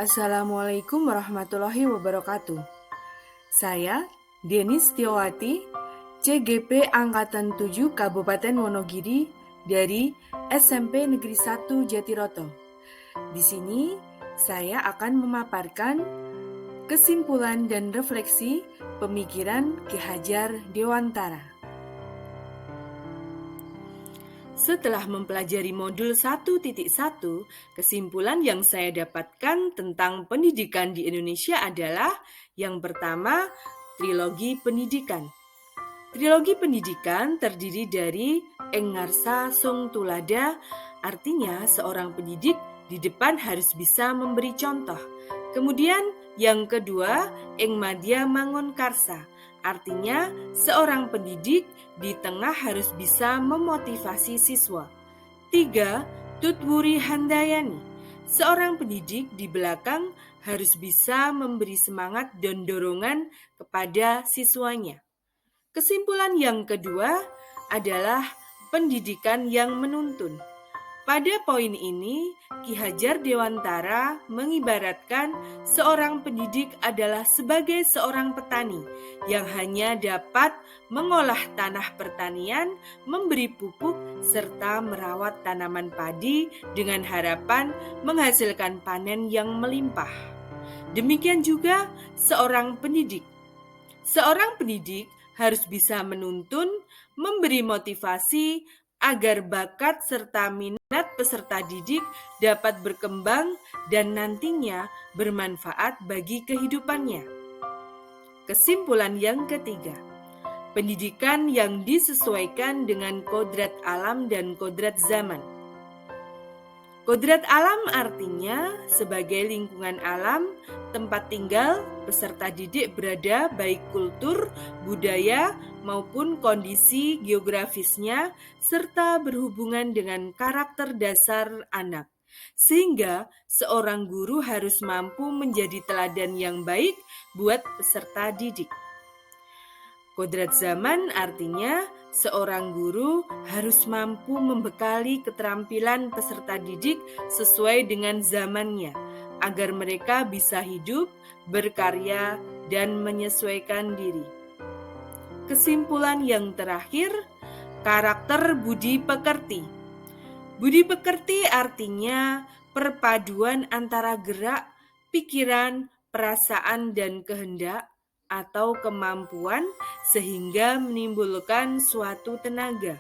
Assalamualaikum warahmatullahi wabarakatuh. Saya Denis Tiawati, CGP Angkatan 7 Kabupaten Wonogiri dari SMP Negeri 1 Jatiroto. Di sini saya akan memaparkan kesimpulan dan refleksi pemikiran Ki Hajar Dewantara. Setelah mempelajari modul 1.1, kesimpulan yang saya dapatkan tentang pendidikan di Indonesia adalah yang pertama, trilogi pendidikan. Trilogi pendidikan terdiri dari Engarsa Sung Tulada, artinya seorang pendidik di depan harus bisa memberi contoh. Kemudian yang kedua, Engmadya Mangun Karsa, artinya seorang pendidik di tengah harus bisa memotivasi siswa. 3. Tutwuri Handayani, seorang pendidik di belakang harus bisa memberi semangat dan dorongan kepada siswanya. Kesimpulan yang kedua adalah pendidikan yang menuntun. Pada poin ini, Ki Hajar Dewantara mengibaratkan seorang pendidik adalah sebagai seorang petani yang hanya dapat mengolah tanah pertanian, memberi pupuk, serta merawat tanaman padi dengan harapan menghasilkan panen yang melimpah. Demikian juga seorang pendidik. Seorang pendidik harus bisa menuntun, memberi motivasi, agar bakat serta minat peserta didik dapat berkembang dan nantinya bermanfaat bagi kehidupannya. Kesimpulan yang ketiga, pendidikan yang disesuaikan dengan kodrat alam dan kodrat zaman. Kodrat alam artinya sebagai lingkungan alam, tempat tinggal peserta didik berada baik kultur, budaya, maupun kondisi geografisnya, serta berhubungan dengan karakter dasar anak. Sehingga seorang guru harus mampu menjadi teladan yang baik buat peserta didik. Kodrat zaman artinya seorang guru harus mampu membekali keterampilan peserta didik sesuai dengan zamannya, agar mereka bisa hidup, berkarya, dan menyesuaikan diri. Kesimpulan yang terakhir, karakter budi pekerti. Budi pekerti artinya perpaduan antara gerak, pikiran, perasaan, dan kehendak atau kemampuan sehingga menimbulkan suatu tenaga.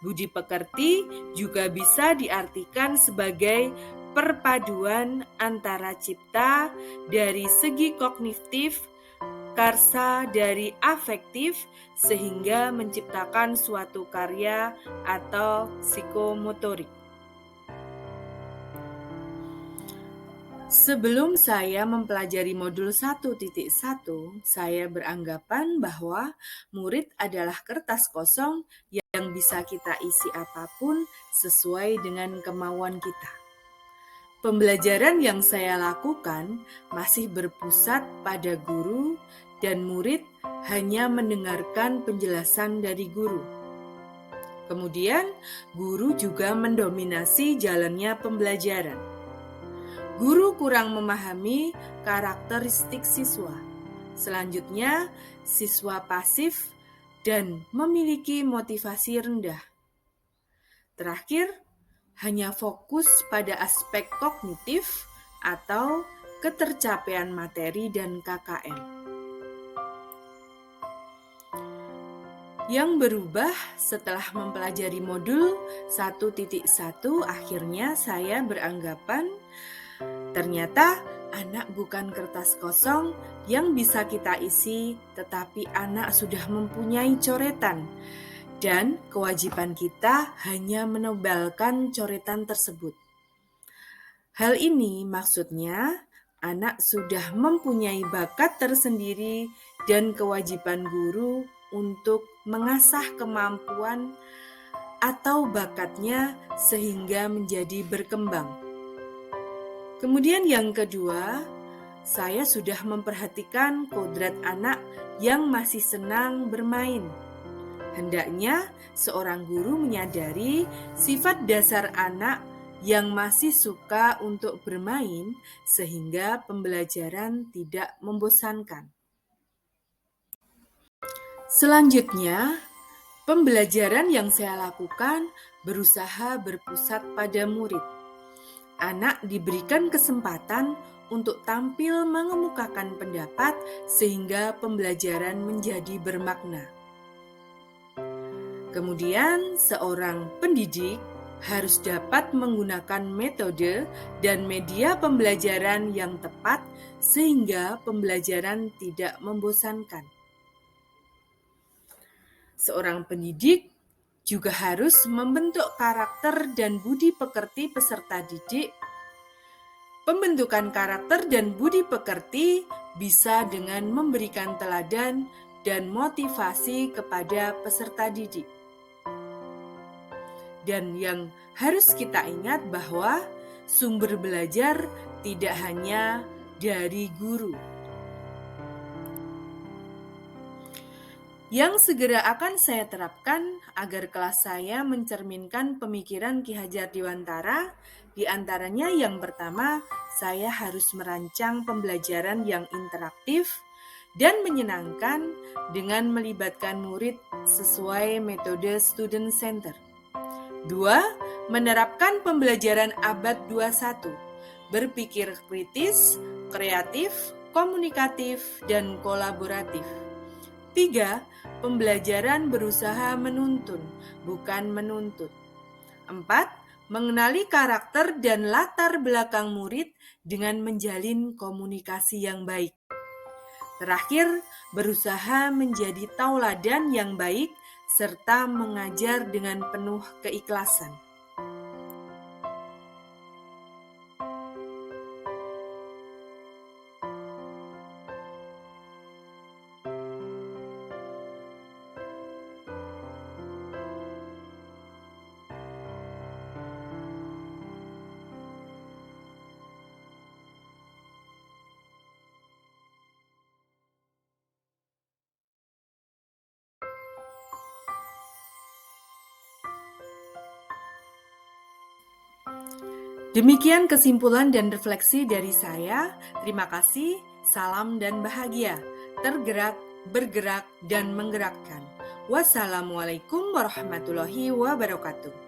Budi pekerti juga bisa diartikan sebagai perpaduan antara cipta dari segi kognitif, karsa dari afektif, sehingga menciptakan suatu karya atau psikomotorik. Sebelum saya mempelajari modul 1.1, saya beranggapan bahwa murid adalah kertas kosong yang bisa kita isi apapun sesuai dengan kemauan kita. Pembelajaran yang saya lakukan masih berpusat pada guru dan murid hanya mendengarkan penjelasan dari guru. Kemudian, guru juga mendominasi jalannya pembelajaran. Guru kurang memahami karakteristik siswa. Selanjutnya, siswa pasif dan memiliki motivasi rendah. Terakhir, hanya fokus pada aspek kognitif atau ketercapaian materi dan KKM. Yang berubah setelah mempelajari modul 1.1, akhirnya saya beranggapan ternyata anak bukan kertas kosong yang bisa kita isi, tetapi anak sudah mempunyai coretan. Dan kewajiban kita hanya menebalkan coretan tersebut. Hal ini maksudnya anak sudah mempunyai bakat tersendiri dan kewajiban guru untuk mengasah kemampuan atau bakatnya sehingga menjadi berkembang. Kemudian yang kedua, saya sudah memperhatikan kodrat anak yang masih senang bermain. Hendaknya seorang guru menyadari sifat dasar anak yang masih suka untuk bermain sehingga pembelajaran tidak membosankan. Selanjutnya, pembelajaran yang saya lakukan berusaha berpusat pada murid. Anak diberikan kesempatan untuk tampil mengemukakan pendapat sehingga pembelajaran menjadi bermakna. Kemudian, seorang pendidik harus dapat menggunakan metode dan media pembelajaran yang tepat sehingga pembelajaran tidak membosankan. Seorang pendidik juga harus membentuk karakter dan budi pekerti peserta didik. Pembentukan karakter dan budi pekerti bisa dengan memberikan teladan dan motivasi kepada peserta didik. Dan yang harus kita ingat bahwa sumber belajar tidak hanya dari guru. Yang segera akan saya terapkan agar kelas saya mencerminkan pemikiran Ki Hajar Dewantara, di antaranya yang pertama, saya harus merancang pembelajaran yang interaktif dan menyenangkan dengan melibatkan murid sesuai metode student center. 2. Menerapkan pembelajaran abad 21, berpikir kritis, kreatif, komunikatif, dan kolaboratif. 3. Pembelajaran berusaha menuntun, bukan menuntut. 4. Mengenali karakter dan latar belakang murid dengan menjalin komunikasi yang baik. Terakhir, berusaha menjadi tauladan yang baik serta mengajar dengan penuh keikhlasan. Demikian kesimpulan dan refleksi dari saya. Terima kasih, salam dan bahagia. Tergerak, bergerak, dan menggerakkan. Wassalamualaikum warahmatullahi wabarakatuh.